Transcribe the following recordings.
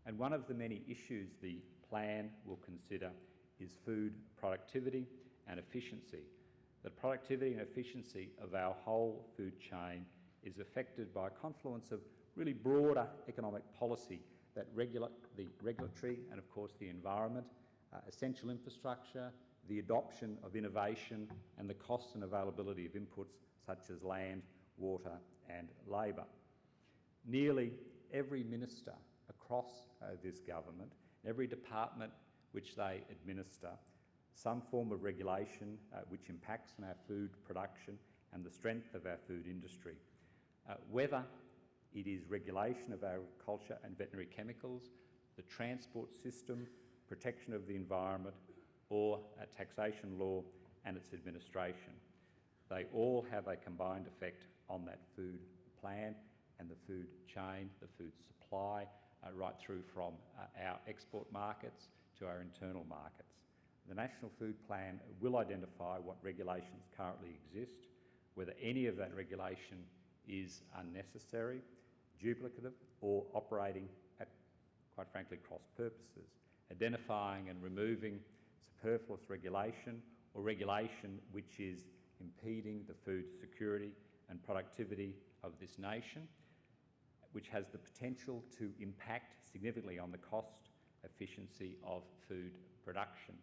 And one of the many issues the plan will consider is food productivity and efficiency. The productivity and efficiency of our whole food chain is affected by a confluence of really broader economic policy that regulate the regulatory and, of course, the environment, essential infrastructure, the adoption of innovation, and the cost and availability of inputs such as land, water and labour. Nearly every minister across this government, every department which they administer, some form of regulation which impacts on our food production and the strength of our food industry. Whether it is regulation of agriculture and veterinary chemicals, the transport system, protection of the environment, or taxation law and its administration. They all have a combined effect on that food plan and the food chain, the food supply, right through from our export markets to our internal markets. The National Food Plan will identify what regulations currently exist, whether any of that regulation is unnecessary, duplicative or operating at, quite frankly, cross purposes, identifying and removing superfluous regulation or regulation which is impeding the food security and productivity of this nation, which has the potential to impact significantly on the cost efficiency of food production.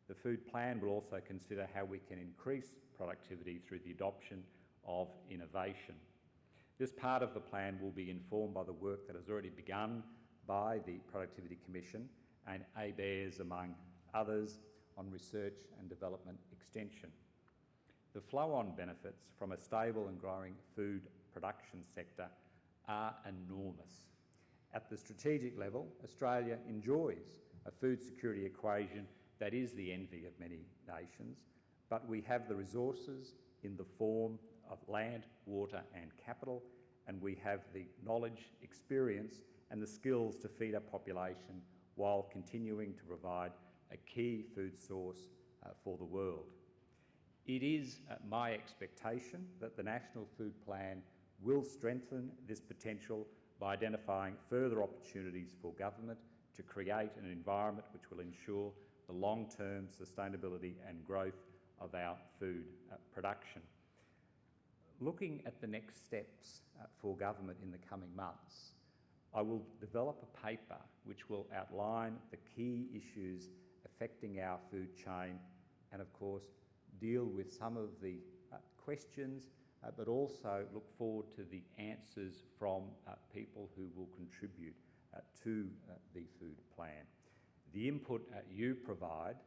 The food plan will also consider how we can increase productivity through the adoption of innovation. This part of the plan will be informed by the work that has already begun by the Productivity Commission and ABARES, among others, on research and development extension. The flow-on benefits from a stable and growing food production sector are enormous. At the strategic level, Australia enjoys a food security equation that is the envy of many nations, but we have the resources in the form of land, water and capital, and we have the knowledge, experience and the skills to feed our population while continuing to provide a key food source for the world. It is my expectation that the National Food Plan will strengthen this potential by identifying further opportunities for government to create an environment which will ensure the long-term sustainability and growth of our food production. Looking at the next steps for government in the coming months, I will develop a paper which will outline the key issues affecting our food chain and, of course, deal with some of the questions, but also look forward to the answers from people who will contribute to the food plan. The input you provide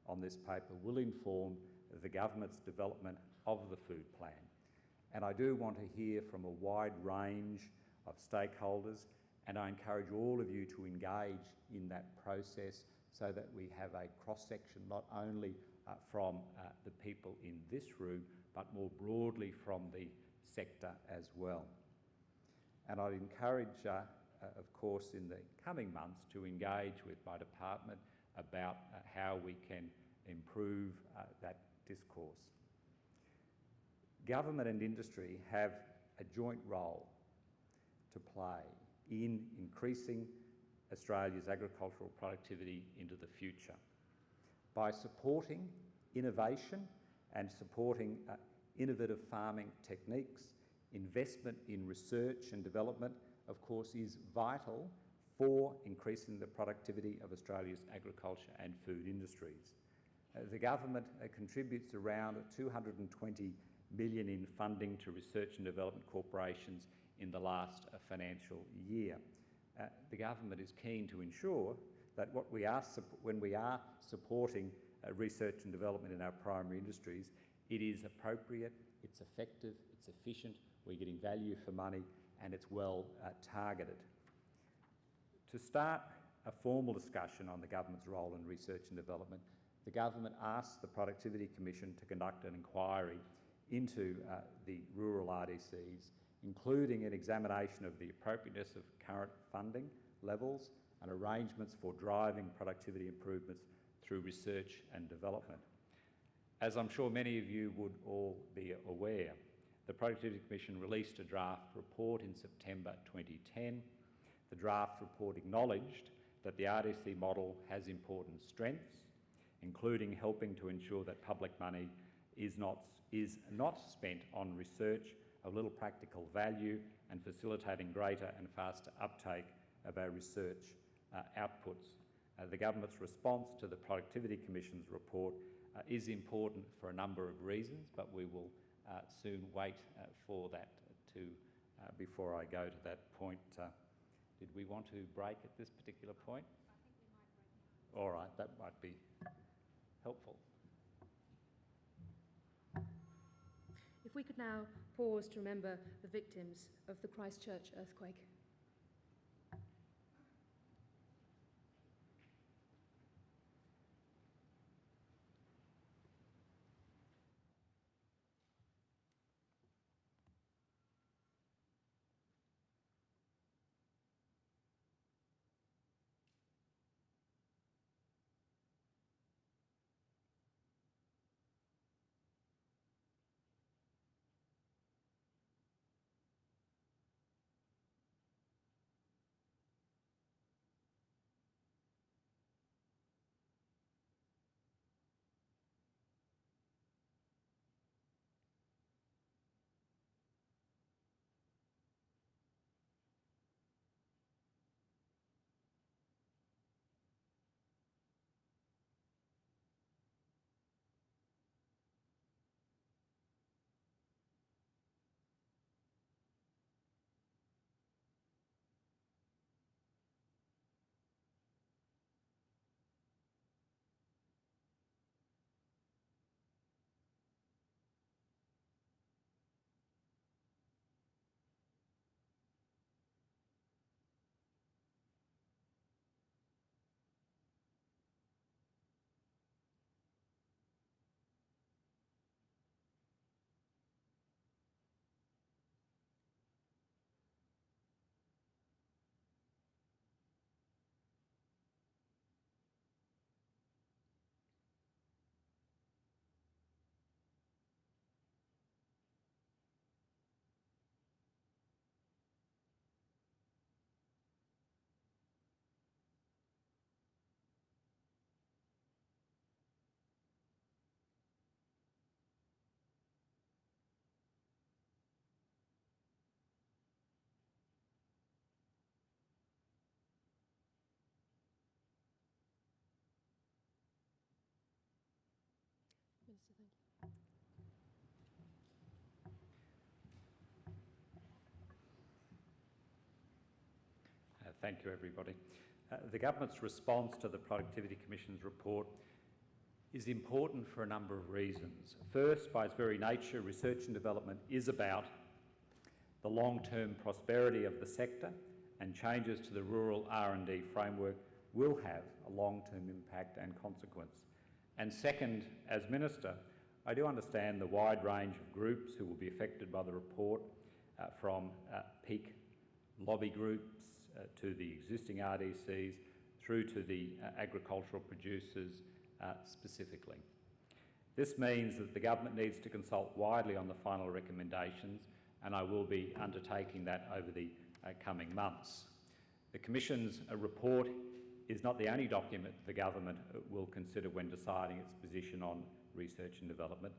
on this paper will inform the government's development of the food plan. And I do want to hear from a wide range of stakeholders, and I encourage all of you to engage in that process so that we have a cross-section not only from the people in this room, but more broadly from the sector as well. And I'd encourage, of course, in the coming months to engage with my department about how we can improve that discourse. Government and industry have a joint role to play in increasing Australia's agricultural productivity into the future. By supporting innovation and supporting innovative farming techniques, investment in research and development, of course, is vital for increasing the productivity of Australia's agriculture and food industries. The government contributes around $220 million in funding to research and development corporations in the last financial year. The government is keen to ensure that when we are supporting research and development in our primary industries, it is appropriate, it's effective, it's efficient, we're getting value for money, and it's well targeted. To start a formal discussion on the government's role in research and development, the government asked the Productivity Commission to conduct an inquiry into the rural RDCs, including an examination of the appropriateness of current funding levels and arrangements for driving productivity improvements through research and development. As I'm sure many of you would all be aware, the Productivity Commission released a draft report in September 2010. The draft report acknowledged that the RDC model has important strengths, including helping to ensure that public money is not spent on research of little practical value and facilitating greater and faster uptake of our research outputs. The government's response to the Productivity Commission's report is important for a number of reasons, but we will soon wait for that before I go to that point. Did we want to break at this particular point? I think we might break now. All right, that might be helpful. If we could now pause to remember the victims of the Christchurch earthquake. Minister, thank you. Thank you, everybody. The government's response to the Productivity Commission's report is important for a number of reasons. First, by its very nature, research and development is about the long-term prosperity of the sector, and changes to the rural R&D framework will have a long-term impact and consequence. And second, as Minister, I do understand the wide range of groups who will be affected by the report, from peak lobby groups to the existing RDCs, through to the agricultural producers specifically. This means that the government needs to consult widely on the final recommendations, and I will be undertaking that over the coming months. The Commission's report is not the only document the government will consider when deciding its position on research and development.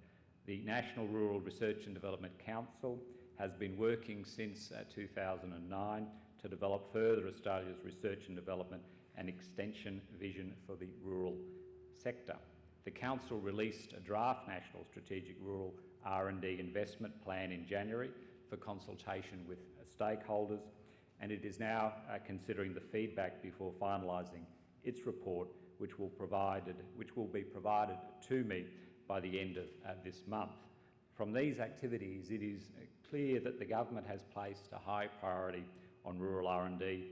The National Rural Research and Development Council has been working since 2009 to develop further Australia's research and development and extension vision for the rural sector. The Council released a draft National Strategic Rural R&D Investment Plan in January for consultation with stakeholders, and it is now considering the feedback before finalising its report, which will be provided to me by the end of this month. From these activities, it is clear that the government has placed a high priority on rural R&D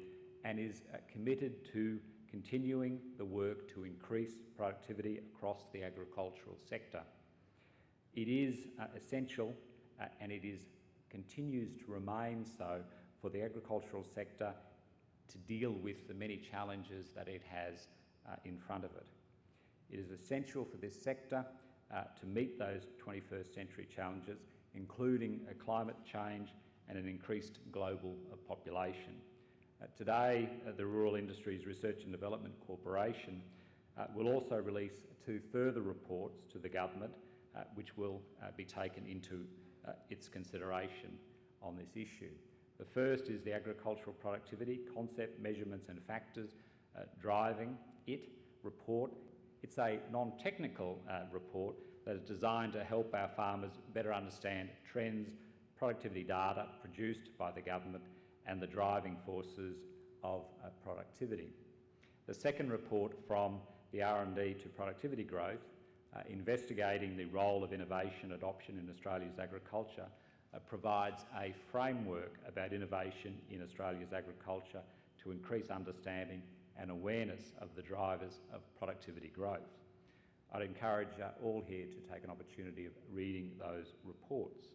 and is committed to continuing the work to increase productivity across the agricultural sector. It is essential and continues to remain so for the agricultural sector to deal with the many challenges that it has in front of it. It is essential for this sector to meet those 21st century challenges, including climate change and an increased global population. Today, the Rural Industries Research and Development Corporation will also release 2 further reports to the government which will be taken into its consideration on this issue. The first is the Agricultural Productivity Concept, Measurements and Factors Driving It report. It's a non-technical report that is designed to help our farmers better understand trends, productivity data produced by the government and the driving forces of productivity. The second report from the R&D to Productivity Growth, investigating the role of innovation adoption in Australia's agriculture, provides a framework about innovation in Australia's agriculture to increase understanding and awareness of the drivers of productivity growth. I'd encourage all here to take an opportunity of reading those reports.